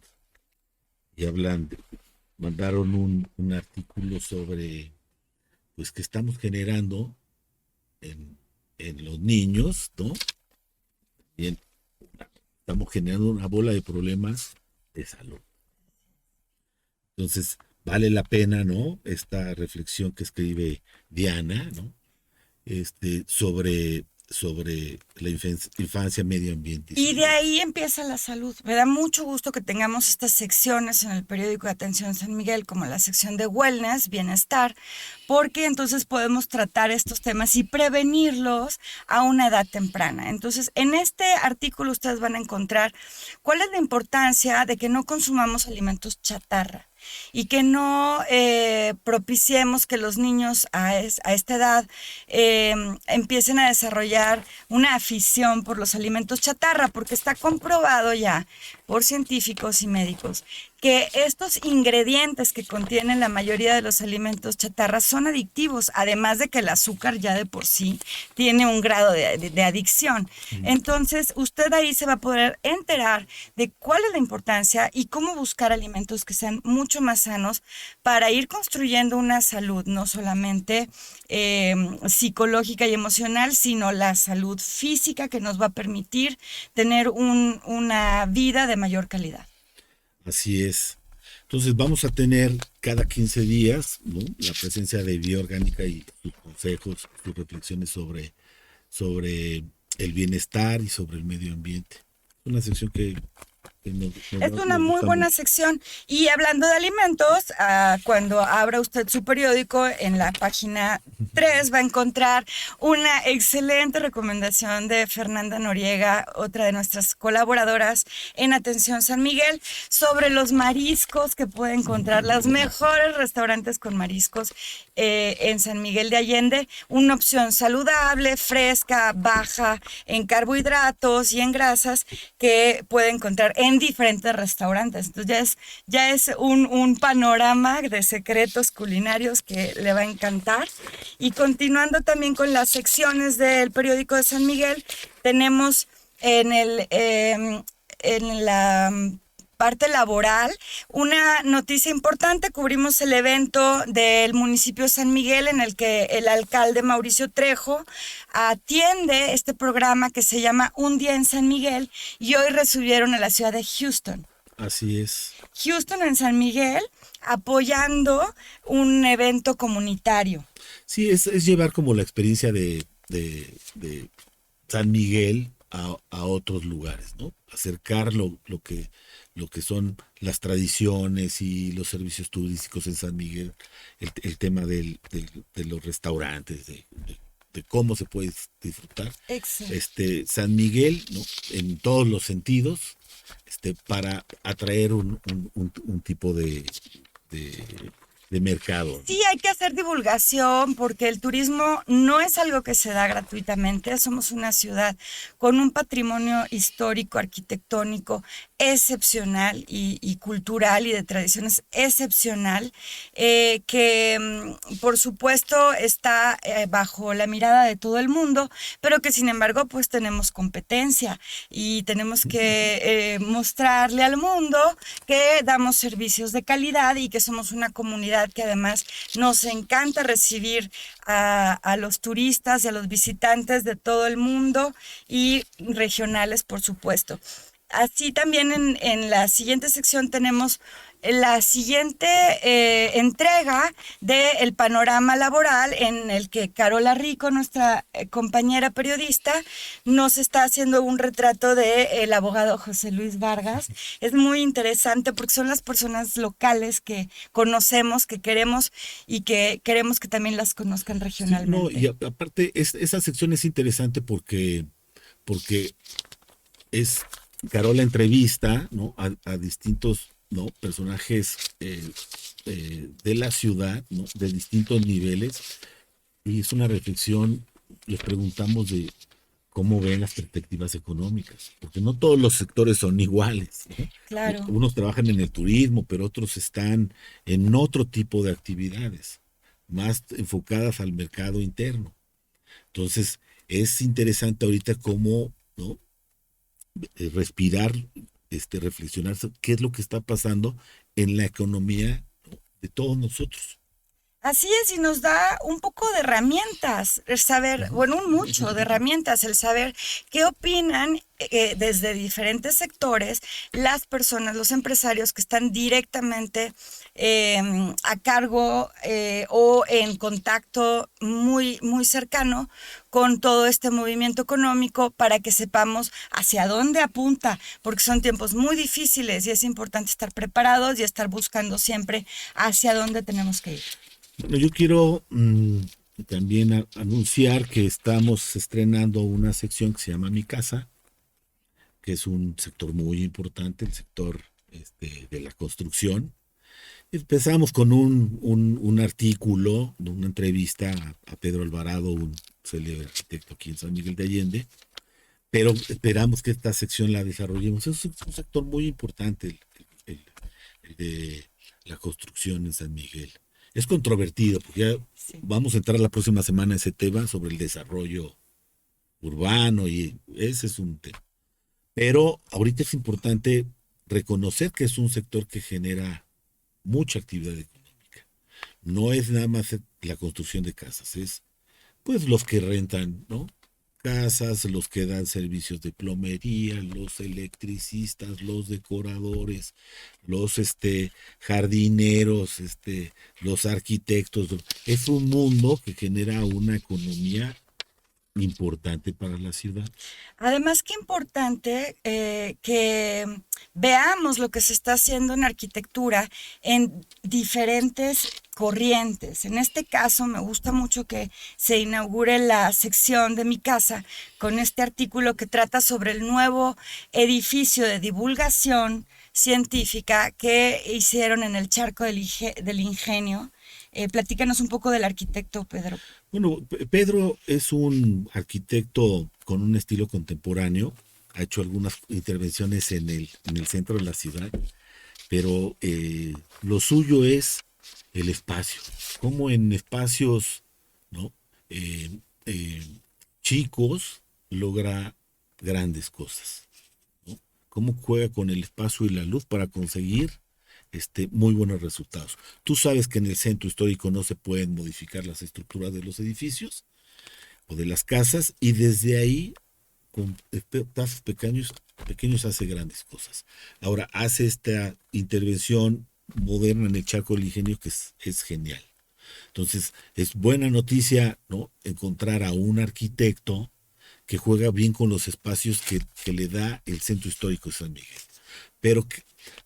y mandaron un artículo sobre, pues, que estamos generando en, en los niños, ¿no? Bien, estamos generando una bola de problemas de salud. Entonces, vale la pena, ¿no? Esta reflexión que escribe Diana, ¿no? Sobre la infancia, medio ambiente y Y de salud. ahí empieza la salud. Me da mucho gusto que tengamos estas secciones en el periódico de Atención San Miguel, como la sección de wellness, bienestar, porque entonces podemos tratar estos temas y prevenirlos a una edad temprana. Entonces, en este artículo ustedes van a encontrar cuál es la importancia de que no consumamos alimentos chatarra y que no propiciemos que los niños a esta edad empiecen a desarrollar una afición por los alimentos chatarra, porque está comprobado ya por científicos y médicos que estos ingredientes que contienen la mayoría de los alimentos chatarra son adictivos, además de que el azúcar ya de por sí tiene un grado de adicción. Mm. Entonces, usted ahí se va a poder enterar de cuál es la importancia y cómo buscar alimentos que sean mucho más sanos para ir construyendo una salud, no solamente psicológica y emocional, sino la salud física que nos va a permitir tener una vida de mayor calidad. Así es. Entonces vamos a tener cada 15 días, ¿no? La presencia de Bioorgánica y sus consejos, sus reflexiones sobre el bienestar y sobre el medio ambiente. Una sección que Es una nos muy gusta buena mucho. sección. Y hablando de alimentos, cuando abra usted su periódico, en la página 3 va a encontrar una excelente recomendación de Fernanda Noriega, otra de nuestras colaboradoras en Atención San Miguel, sobre los mariscos que puede encontrar, los mejores restaurantes con mariscos en San Miguel de Allende. Una opción saludable, fresca, baja en carbohidratos y en grasas que puede encontrar en diferentes restaurantes. Entonces ya es un panorama de secretos culinarios que le va a encantar. Y continuando también con las secciones del periódico de San Miguel, tenemos en la parte laboral, una noticia importante, cubrimos el evento del municipio de San Miguel en el que el alcalde Mauricio Trejo atiende este programa que se llama Un Día en San Miguel y hoy recibieron a la ciudad de Houston. Así es. Houston en San Miguel apoyando un evento comunitario. Sí, es llevar como la experiencia de San Miguel a otros lugares, ¿no? Acercar lo que son las tradiciones y los servicios turísticos en San Miguel, el tema de los restaurantes, de cómo se puede disfrutar. Exacto. San Miguel, ¿no? En todos los sentidos, para atraer un tipo de, de mercado. Sí, hay que hacer divulgación porque el turismo no es algo que se da gratuitamente. Somos una ciudad con un patrimonio histórico, arquitectónico excepcional y cultural y de tradiciones excepcional, que por supuesto está bajo la mirada de todo el mundo, pero que sin embargo pues tenemos competencia y tenemos que mostrarle al mundo que damos servicios de calidad y que somos una comunidad que además nos encanta recibir a los turistas y a los visitantes de todo el mundo y regionales, por supuesto. Así también en la siguiente sección tenemos la siguiente entrega del panorama laboral en el que Carola Rico, nuestra compañera periodista, nos está haciendo un retrato del abogado José Luis Vargas. Es muy interesante porque son las personas locales que conocemos, que queremos y que queremos que también las conozcan Sí, no, y regionalmente. aparte, esa sección es interesante porque es Carola entrevista, ¿no? A distintos, ¿no? Personajes de la ciudad, ¿no? De distintos niveles, y es una reflexión. Les preguntamos de cómo ven las perspectivas económicas, porque no todos los sectores son iguales, ¿no? Claro. Unos trabajan en el turismo, pero otros están en otro tipo de actividades, más enfocadas al mercado interno. Entonces, es interesante ahorita cómo, ¿no? Respirar, reflexionar qué es lo que está pasando en la economía, ¿no? De todos nosotros. Así es, y nos da un poco de herramientas, el saber, bueno, un mucho de herramientas, el saber qué opinan desde diferentes sectores las personas, los empresarios que están directamente a cargo o en contacto muy, muy cercano con todo este movimiento económico para que sepamos hacia dónde apunta, porque son tiempos muy difíciles y es importante estar preparados y estar buscando siempre hacia dónde tenemos que ir. Bueno, yo quiero también anunciar que estamos estrenando una sección que se llama Mi Casa, que es un sector muy importante, el sector de la construcción. Empezamos con un artículo, una entrevista a Pedro Alvarado, un célebre arquitecto aquí en San Miguel de Allende, pero esperamos que esta sección la desarrollemos. Es un sector muy importante, el- el de la construcción en San Miguel. Es controvertido, porque ya Sí. vamos a entrar la próxima semana en ese tema sobre el desarrollo urbano y ese es un tema. Pero ahorita es importante reconocer que es un sector que genera mucha actividad económica. No es nada más la construcción de casas, es pues los que rentan, ¿no? Casas, los que dan servicios de plomería, los electricistas, los decoradores, los jardineros, los arquitectos. Es un mundo que genera una economía importante para la ciudad. Además, qué importante que veamos lo que se está haciendo en arquitectura en diferentes corrientes. En este caso, me gusta mucho que se inaugure la sección de Mi Casa con este artículo que trata sobre el nuevo edificio de divulgación científica que hicieron en el Charco del Ingenio. Platícanos un poco del arquitecto, Pedro. Bueno, Pedro es un arquitecto con un estilo contemporáneo, ha hecho algunas intervenciones en el centro de la ciudad, pero lo suyo es el espacio, como en espacios, ¿no? Eh, eh, chicos logra grandes cosas, ¿no? Cómo juega con el espacio y la luz para conseguir muy buenos resultados. Tú sabes que en el centro histórico no se pueden modificar las estructuras de los edificios o de las casas y desde ahí con pasos pequeños hace grandes cosas. Ahora hace esta intervención moderna en el Charco del Ingenio que es genial. Entonces es buena noticia, ¿no? Encontrar a un arquitecto que juega bien con los espacios que le da el centro histórico de San Miguel. Pero,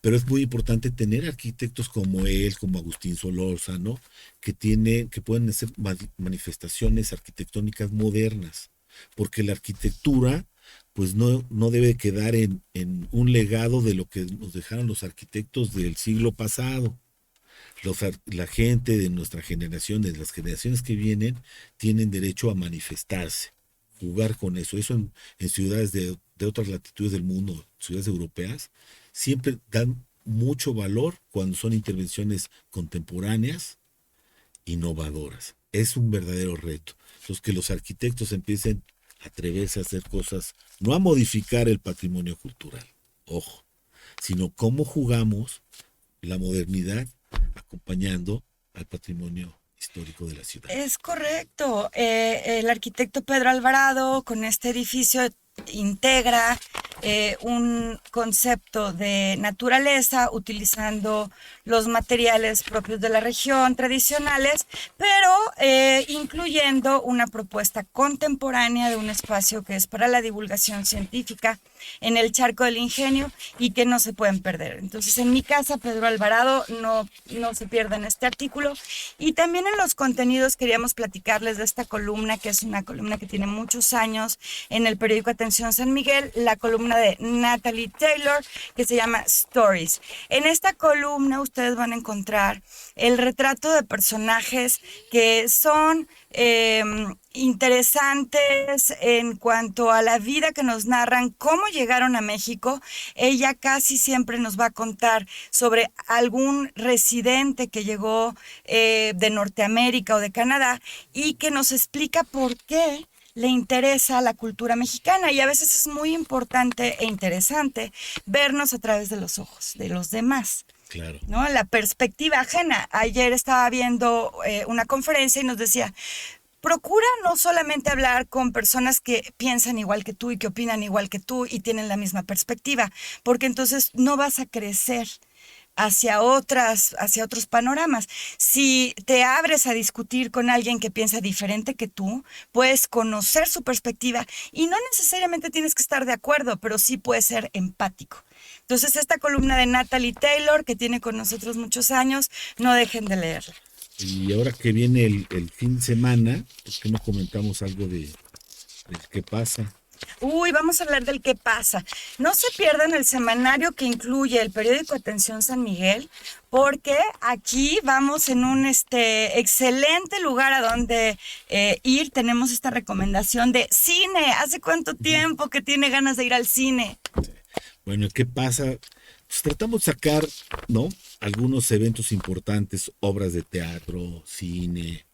pero es muy importante tener arquitectos como él, como Agustín Solórzano, que pueden hacer manifestaciones arquitectónicas modernas, porque la arquitectura pues no debe quedar en un legado de lo que nos dejaron los arquitectos del siglo pasado. La gente de nuestra generación, de las generaciones que vienen, tienen derecho a manifestarse, jugar con eso. Eso en ciudades de otras latitudes del mundo, ciudades europeas, siempre dan mucho valor cuando son intervenciones contemporáneas, innovadoras. Es un verdadero reto. Entonces, que los arquitectos empiecen a atreverse a hacer cosas, no a modificar el patrimonio cultural, ojo, sino cómo jugamos la modernidad acompañando al patrimonio histórico de la ciudad. Es correcto. El arquitecto Pedro Alvarado con este edificio integra un concepto de naturaleza utilizando los materiales propios de la región tradicionales, pero incluyendo una propuesta contemporánea de un espacio que es para la divulgación científica en el Charco del Ingenio y que no se pueden perder. Entonces, en Mi Casa, Pedro Alvarado, no se pierdan este artículo. Y también en los contenidos queríamos platicarles de esta columna, que es una columna que tiene muchos años en el periódico Atención San Miguel, la columna de Natalie Taylor, que se llama Stories. En esta columna ustedes van a encontrar el retrato de personajes que son interesantes en cuanto a la vida que nos narran, cómo llegaron a México. Ella casi siempre nos va a contar sobre algún residente que llegó de Norteamérica o de Canadá y que nos explica por qué le interesa la cultura mexicana, y a veces es muy importante e interesante vernos a través de los ojos de los demás. Claro. ¿no? La perspectiva ajena. Ayer estaba viendo una conferencia y nos decía, procura no solamente hablar con personas que piensan igual que tú y que opinan igual que tú y tienen la misma perspectiva, porque entonces no vas a crecer hacia otros panoramas. Si te abres a discutir con alguien que piensa diferente que tú, puedes conocer su perspectiva y no necesariamente tienes que estar de acuerdo, pero sí puedes ser empático. Entonces, esta columna de Natalie Taylor, que tiene con nosotros muchos años, no dejen de leerla. Y ahora que viene el fin de semana, ¿por qué no comentamos algo de qué pasa? Uy, vamos a hablar del qué pasa. No se pierdan el semanario que incluye el periódico Atención San Miguel, porque aquí vamos en un excelente lugar a donde ir. Tenemos esta recomendación de cine. ¿Hace cuánto tiempo que tiene ganas de ir al cine? Bueno, ¿qué pasa? Pues tratamos de sacar, ¿no? Algunos eventos importantes, obras de teatro, cine,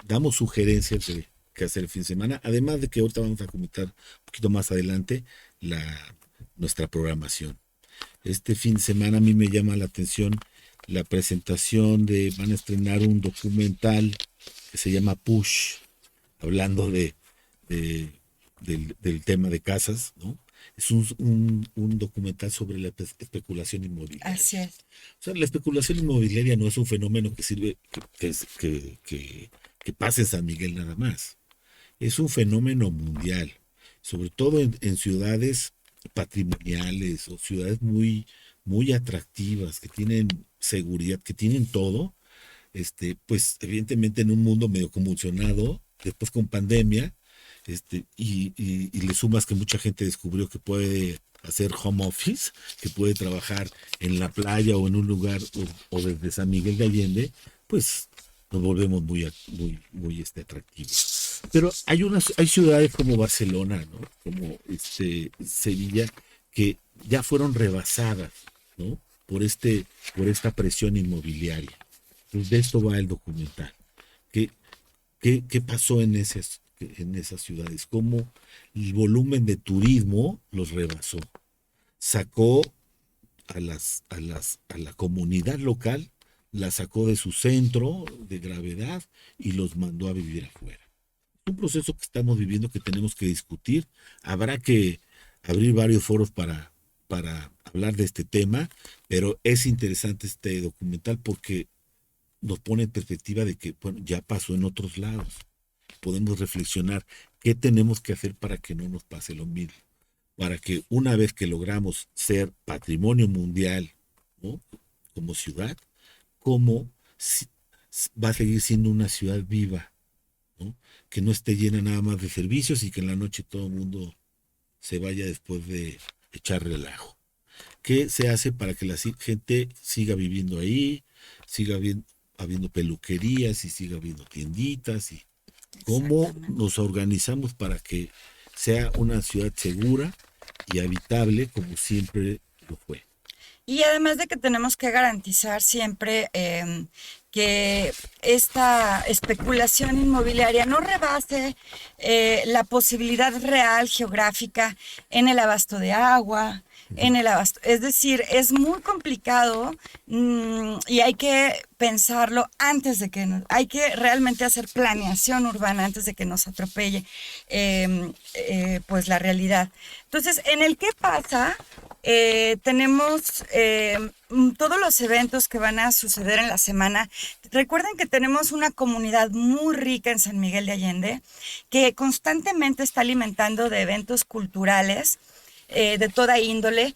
damos sugerencias de qué hacer el fin de semana, además de que ahorita vamos a comentar un poquito más adelante nuestra programación. Este fin de semana a mí me llama la atención la presentación van a estrenar un documental que se llama Push, hablando del tema de casas, ¿no? Es un documental sobre la especulación inmobiliaria. Así es. O sea, la especulación inmobiliaria no es un fenómeno que sirve, que pasa en San Miguel nada más. Es un fenómeno mundial, sobre todo en ciudades patrimoniales o ciudades muy, muy atractivas, que tienen seguridad, que tienen todo. Pues evidentemente en un mundo medio convulsionado, después con pandemia, y le sumas que mucha gente descubrió que puede hacer home office, que puede trabajar en la playa o en un lugar o desde San Miguel de Allende, pues nos volvemos muy, muy, muy atractivos. Pero hay ciudades como Barcelona, ¿no? Como Sevilla, que ya fueron rebasadas, ¿no? Por esta presión inmobiliaria. Entonces, de esto va el documental. ¿Qué, qué pasó en esas ciudades? Cómo el volumen de turismo los rebasó. Sacó a la comunidad local, la sacó de su centro de gravedad y los mandó a vivir afuera. Es un proceso que estamos viviendo que tenemos que discutir. Habrá que abrir varios foros para hablar de este tema, pero es interesante este documental porque nos pone en perspectiva de que, bueno, ya pasó en otros lados. Podemos reflexionar qué tenemos que hacer para que no nos pase lo mismo, para que una vez que logramos ser patrimonio mundial, ¿no? Como ciudad, cómo va a seguir siendo una ciudad viva, ¿no? Que no esté llena nada más de servicios y que en la noche todo el mundo se vaya después de echar relajo. ¿Qué se hace para que la gente siga viviendo ahí, siga habiendo peluquerías y siga habiendo tienditas? Y cómo nos organizamos para que sea una ciudad segura y habitable como siempre lo fue. Y además de que tenemos que garantizar siempre que esta especulación inmobiliaria no rebase la posibilidad real geográfica en el abasto de agua, en el abasto. Es decir, es muy complicado y hay que pensarlo antes de que hay que realmente hacer planeación urbana antes de que nos atropelle pues la realidad. Entonces, en el qué pasa, tenemos todos los eventos que van a suceder en la semana. Recuerden que tenemos una comunidad muy rica en San Miguel de Allende que constantemente está alimentando de eventos culturales de toda índole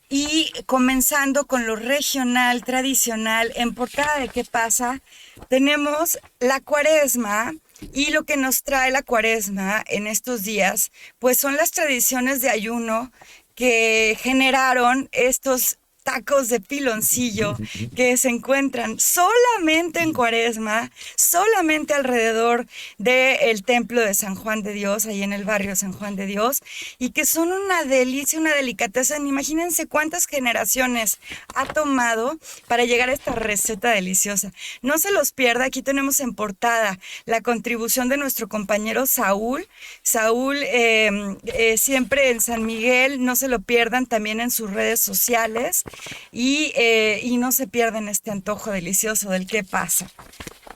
y comenzando con lo regional, tradicional. En portada de ¿qué pasa? Tenemos la Cuaresma. Y lo que nos trae la Cuaresma en estos días, pues son las tradiciones de ayuno que generaron estos tacos de piloncillo que se encuentran solamente en Cuaresma, solamente alrededor del templo de San Juan de Dios, ahí en el barrio San Juan de Dios, y que son una delicia, una delicadeza. Imagínense cuántas generaciones ha tomado para llegar a esta receta deliciosa. No se los pierda, aquí tenemos en portada la contribución de nuestro compañero Saúl. Saúl siempre en San Miguel, no se lo pierdan también en sus redes sociales. y no se pierden este antojo delicioso del qué pasa.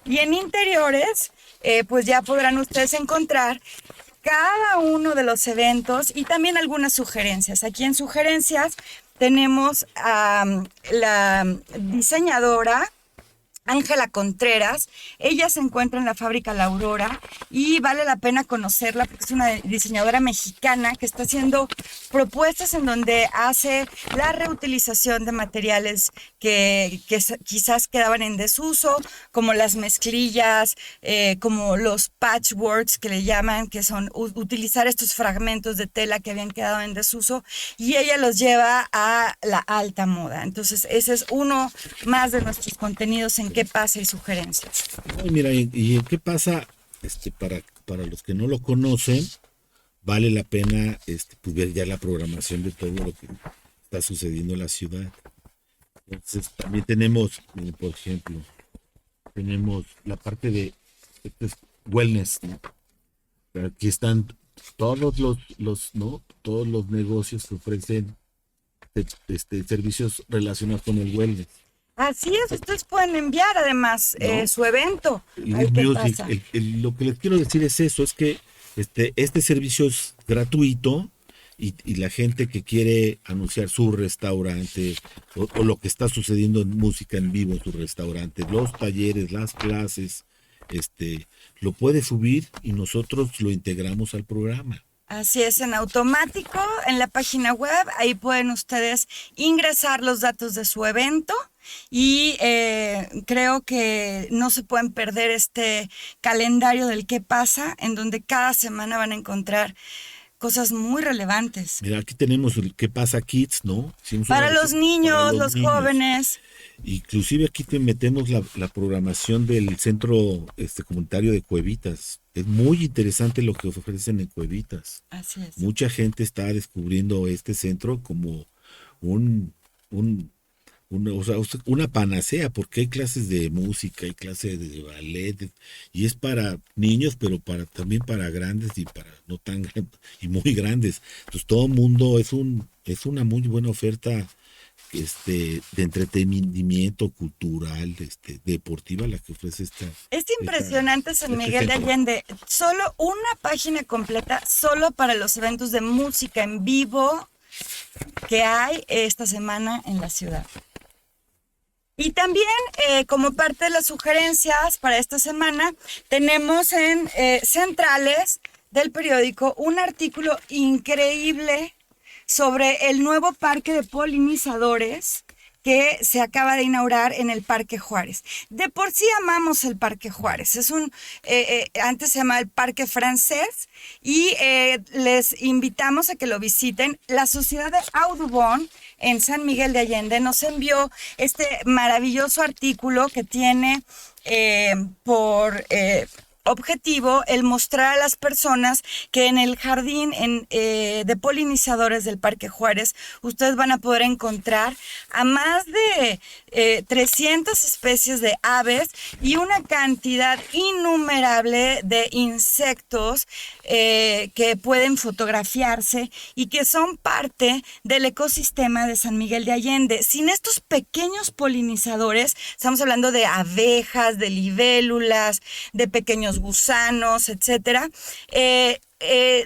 Y en interiores, pues ya podrán ustedes encontrar cada uno de los eventos y también algunas sugerencias. Aquí en sugerencias tenemos a la diseñadora Ángela Contreras. Ella se encuentra en la fábrica La Aurora y vale la pena conocerla porque es una diseñadora mexicana que está haciendo propuestas en donde hace la reutilización de materiales que quizás quedaban en desuso, como las mezclillas, como los patchworks que le llaman, que son utilizar estos fragmentos de tela que habían quedado en desuso, y ella los lleva a la alta moda. Entonces ese es uno más de nuestros contenidos en qué pasa y sugerencias. Ay, mira, y qué pasa, para los que no lo conocen, vale la pena pues ver ya la programación de todo lo que está sucediendo en la ciudad. Entonces, también tenemos, por ejemplo, tenemos la parte de wellness, ¿no? Aquí están todos ¿no? Todos los negocios que ofrecen servicios relacionados con el wellness. Así es, ustedes pueden enviar además ¿No? su evento. Y Ay, ¿qué Music, pasa? lo que les quiero decir es eso, es que este servicio es gratuito y la gente que quiere anunciar su restaurante o lo que está sucediendo en música en vivo en su restaurante, los talleres, las clases, lo puede subir y nosotros lo integramos al programa. Así es, en automático, en la página web, ahí pueden ustedes ingresar los datos de su evento y creo que no se pueden perder este calendario del qué pasa, en donde cada semana van a encontrar cosas muy relevantes. Mira, aquí tenemos el ¿Qué pasa Kids?, ¿no? Para los niños, los niños. jóvenes. Inclusive aquí te metemos la programación del centro comunitario de Cuevitas. Es muy interesante lo que ofrecen en Cuevitas. Así es. Mucha gente está descubriendo este centro como un, un, o sea, una panacea, porque hay clases de música, hay clases de ballet, y es para niños, pero también para grandes y para no tan grandes, y muy grandes. Entonces todo el mundo es una muy buena oferta de entretenimiento cultural, deportiva, la que ofrece Es impresionante San Miguel de Allende. Solo una página completa, solo para los eventos de música en vivo que hay esta semana en la ciudad. Y también, como parte de las sugerencias para esta semana, tenemos en Centrales del periódico un artículo increíble sobre el nuevo parque de polinizadores que se acaba de inaugurar en el Parque Juárez. De por sí amamos el Parque Juárez. Es antes se llamaba el Parque Francés y les invitamos a que lo visiten. La Sociedad de Audubon en San Miguel de Allende nos envió este maravilloso artículo que tiene por objetivo el mostrar a las personas que en el jardín de polinizadores del Parque Juárez ustedes van a poder encontrar a más de 300 especies de aves y una cantidad innumerable de insectos que pueden fotografiarse y que son parte del ecosistema de San Miguel de Allende. Sin estos pequeños polinizadores, estamos hablando de abejas, de libélulas, de pequeños gusanos, etcétera,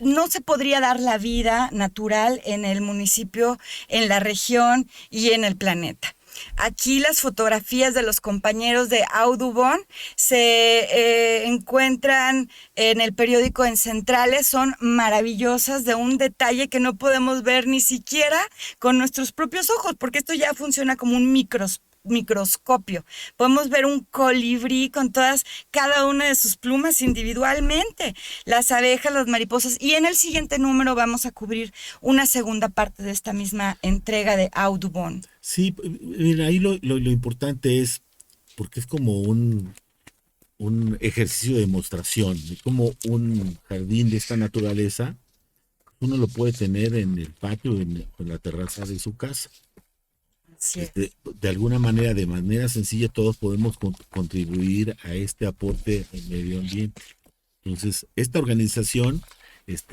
no se podría dar la vida natural en el municipio, en la región y en el planeta. Aquí las fotografías de los compañeros de Audubon se encuentran en el periódico en Centrales, son maravillosas, de un detalle que no podemos ver ni siquiera con nuestros propios ojos, porque esto ya funciona como un microscopio. Podemos ver un colibrí con cada una de sus plumas individualmente, las abejas, las mariposas, y en el siguiente número vamos a cubrir una segunda parte de esta misma entrega de Audubon. Sí, mira, ahí lo importante es, porque es como un ejercicio de demostración, como un jardín de esta naturaleza, uno lo puede tener en el patio, en la terraza de su casa. Sí. De alguna manera, de manera sencilla, todos podemos contribuir a este aporte al medio ambiente. Entonces, esta organización es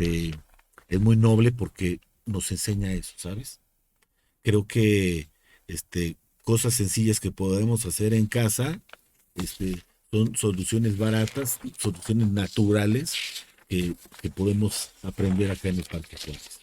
muy noble porque nos enseña eso, ¿sabes? Creo que cosas sencillas que podemos hacer en casa, son soluciones baratas, soluciones naturales que podemos aprender acá en el Parque Juárez.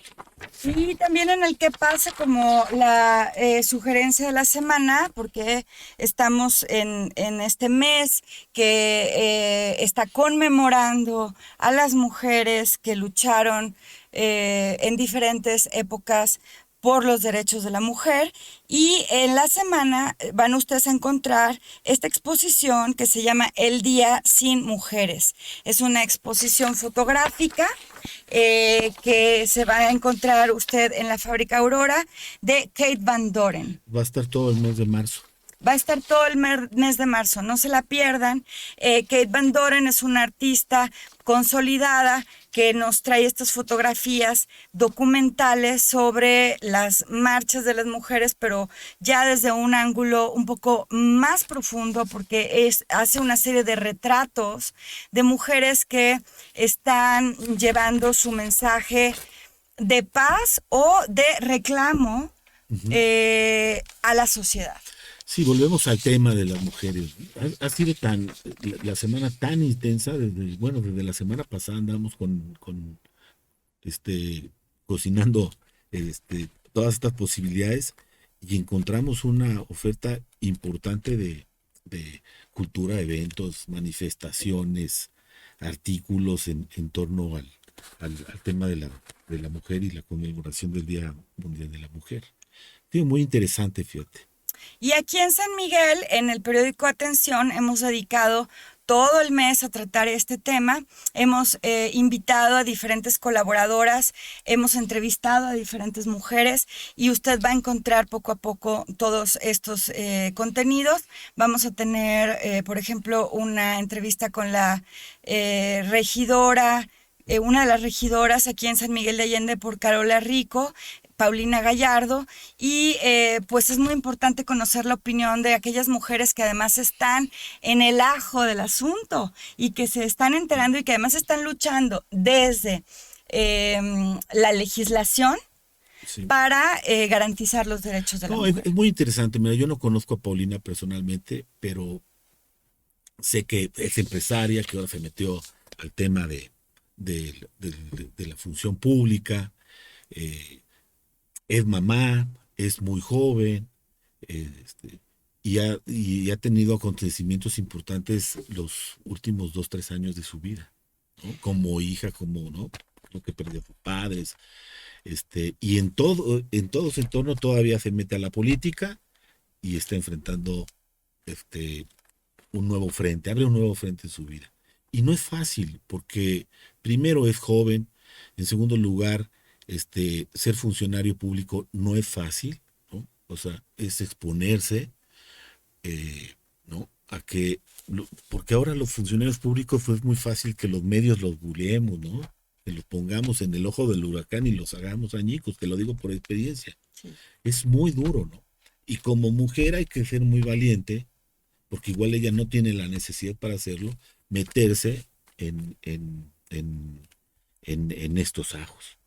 Y también en el que pase como la sugerencia de la semana, porque estamos en este mes que está conmemorando a las mujeres que lucharon en diferentes épocas por los derechos de la mujer, y en la semana van ustedes a encontrar esta exposición que se llama El Día Sin Mujeres. Es una exposición fotográfica que se va a encontrar usted en la Fábrica Aurora de Kate Van Doren. Va a estar todo el mes de marzo. Va a estar todo el mes de marzo, no se la pierdan. Kate Van Doren es una artista consolidada que nos trae estas fotografías documentales sobre las marchas de las mujeres, pero ya desde un ángulo un poco más profundo, porque hace una serie de retratos de mujeres que están llevando su mensaje de paz o de reclamo a la sociedad. Sí, volvemos al tema de las mujeres. Ha sido la semana tan intensa, desde la semana pasada andamos cocinando todas estas posibilidades y encontramos una oferta importante de cultura, eventos, manifestaciones, artículos en torno al tema de la mujer y la conmemoración del Día Mundial de la Mujer. Sí, muy interesante, fíjate. Y aquí en San Miguel, en el periódico Atención, hemos dedicado todo el mes a tratar este tema. Hemos invitado a diferentes colaboradoras, hemos entrevistado a diferentes mujeres y usted va a encontrar poco a poco todos estos contenidos. Vamos a tener, por ejemplo, una entrevista con la regidora, una de las regidoras aquí en San Miguel de Allende por Carola Rico, Paulina Gallardo, y pues es muy importante conocer la opinión de aquellas mujeres que además están en el ajo del asunto y que se están enterando y que además están luchando desde la legislación, sí, para garantizar los derechos de la mujer. Es muy interesante. Mira, yo no conozco a Paulina personalmente, pero sé que es empresaria, que ahora se metió al tema de la función pública, es mamá, es muy joven, y ha tenido acontecimientos importantes los últimos 2-3 años de su vida, ¿no? Como hija, ¿no? Lo que perdió a sus padres, y en todo su entorno todavía se mete a la política y está enfrentando un nuevo frente, abre un nuevo frente en su vida. Y no es fácil, porque primero es joven, en segundo lugar, ser funcionario público no es fácil, ¿no? O sea, es exponerse, ¿no? Porque ahora los funcionarios públicos pues, es muy fácil que los medios los buleemos, ¿no? Que los pongamos en el ojo del huracán y los hagamos añicos, te lo digo por experiencia. Sí. Es muy duro, ¿no? Y como mujer hay que ser muy valiente, porque igual ella no tiene la necesidad para hacerlo, meterse en estos ajos.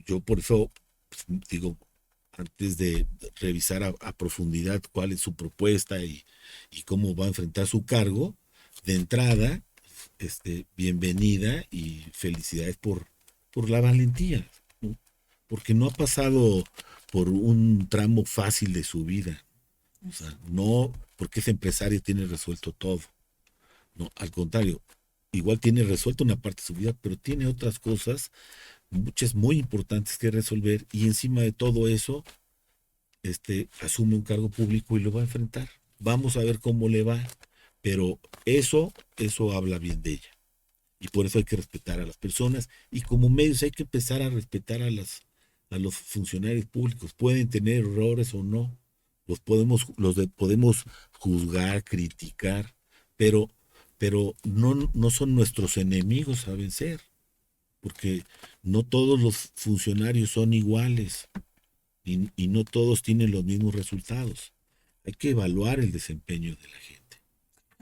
Yo por eso digo, antes de revisar a profundidad cuál es su propuesta y cómo va a enfrentar su cargo, de entrada, bienvenida y felicidades por la valentía, ¿no? Porque no ha pasado por un tramo fácil de su vida. O sea, no porque es empresario tiene resuelto todo. No, al contrario, igual tiene resuelto una parte de su vida, pero tiene otras cosas, muchas muy importantes que resolver, y encima de todo eso, asume un cargo público y lo va a enfrentar. Vamos a ver cómo le va, pero eso habla bien de ella. Y por eso hay que respetar a las personas, y como medios hay que empezar a respetar a los funcionarios públicos. Pueden tener errores o no, podemos juzgar, criticar, pero no son nuestros enemigos a vencer, porque no todos los funcionarios son iguales y no todos tienen los mismos resultados. Hay que evaluar el desempeño de la gente.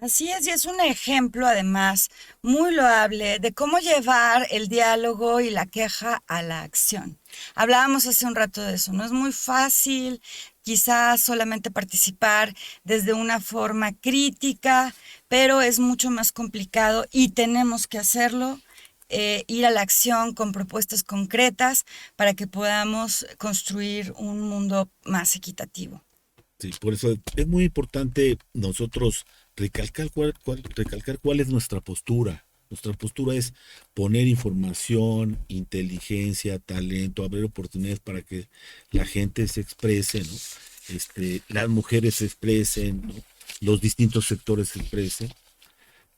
Así es, y es un ejemplo además muy loable de cómo llevar el diálogo y la queja a la acción. Hablábamos hace un rato de eso, no es muy fácil quizás solamente participar desde una forma crítica, pero es mucho más complicado y tenemos que hacerlo, ir a la acción con propuestas concretas para que podamos construir un mundo más equitativo. Sí, por eso es muy importante nosotros recalcar cuál es nuestra postura. Nuestra postura es poner información, inteligencia, talento, abrir oportunidades para que la gente se exprese, ¿no? Las mujeres se expresen, ¿no? Los distintos sectores se expresen,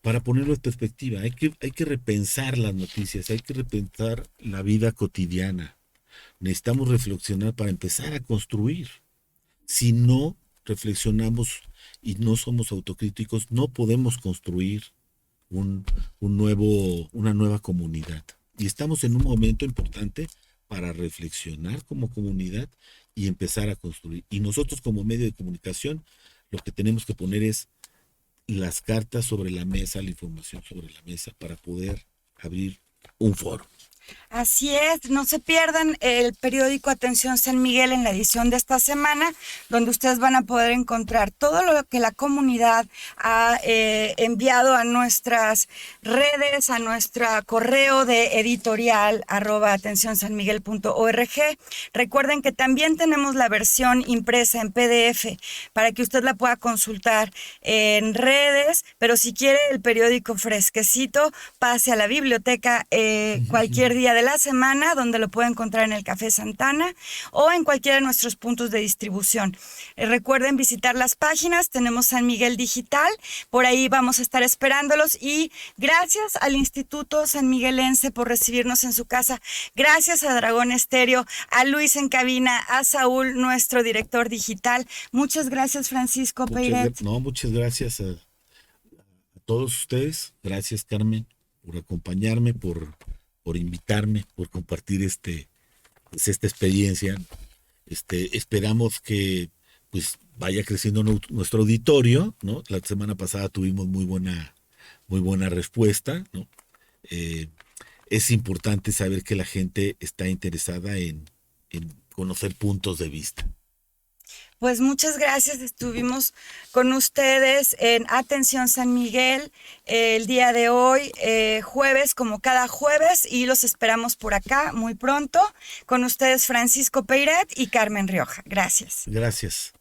para ponerlo en perspectiva. Hay que repensar las noticias, hay que repensar la vida cotidiana. Necesitamos reflexionar para empezar a construir. Si no reflexionamos y no somos autocríticos, no podemos construir un, una nueva comunidad. Y estamos en un momento importante para reflexionar como comunidad y empezar a construir. Y nosotros como medio de comunicación, lo que tenemos que poner es las cartas sobre la mesa, la información sobre la mesa para poder abrir un foro. Así es, no se pierdan el periódico Atención San Miguel en la edición de esta semana, donde ustedes van a poder encontrar todo lo que la comunidad ha enviado a nuestras redes, a nuestro correo de editorial @atencionsanmiguel.org. Recuerden que también tenemos la versión impresa en PDF para que usted la pueda consultar en redes, pero si quiere el periódico fresquecito, pase a la biblioteca cualquier día de la semana, donde lo puede encontrar en el Café Santana o en cualquiera de nuestros puntos de distribución. Recuerden visitar las páginas, tenemos San Miguel Digital, por ahí vamos a estar esperándolos, y gracias al Instituto San Miguelense por recibirnos en su casa, gracias a Dragón Estéreo, a Luis en cabina, a Saúl, nuestro director digital. Muchas gracias, Francisco Peiret. Muchas gracias a todos ustedes. Gracias, Carmen, por acompañarme, por invitarme, por compartir pues, esta experiencia. Esperamos que pues vaya creciendo nuestro auditorio, ¿no? La semana pasada tuvimos muy buena respuesta, ¿no? Es importante saber que la gente está interesada en conocer puntos de vista. Pues muchas gracias, estuvimos con ustedes en Atención San Miguel el día de hoy, jueves, como cada jueves, y los esperamos por acá muy pronto. Con ustedes Francisco Peiret y Carmen Rioja. Gracias. Gracias.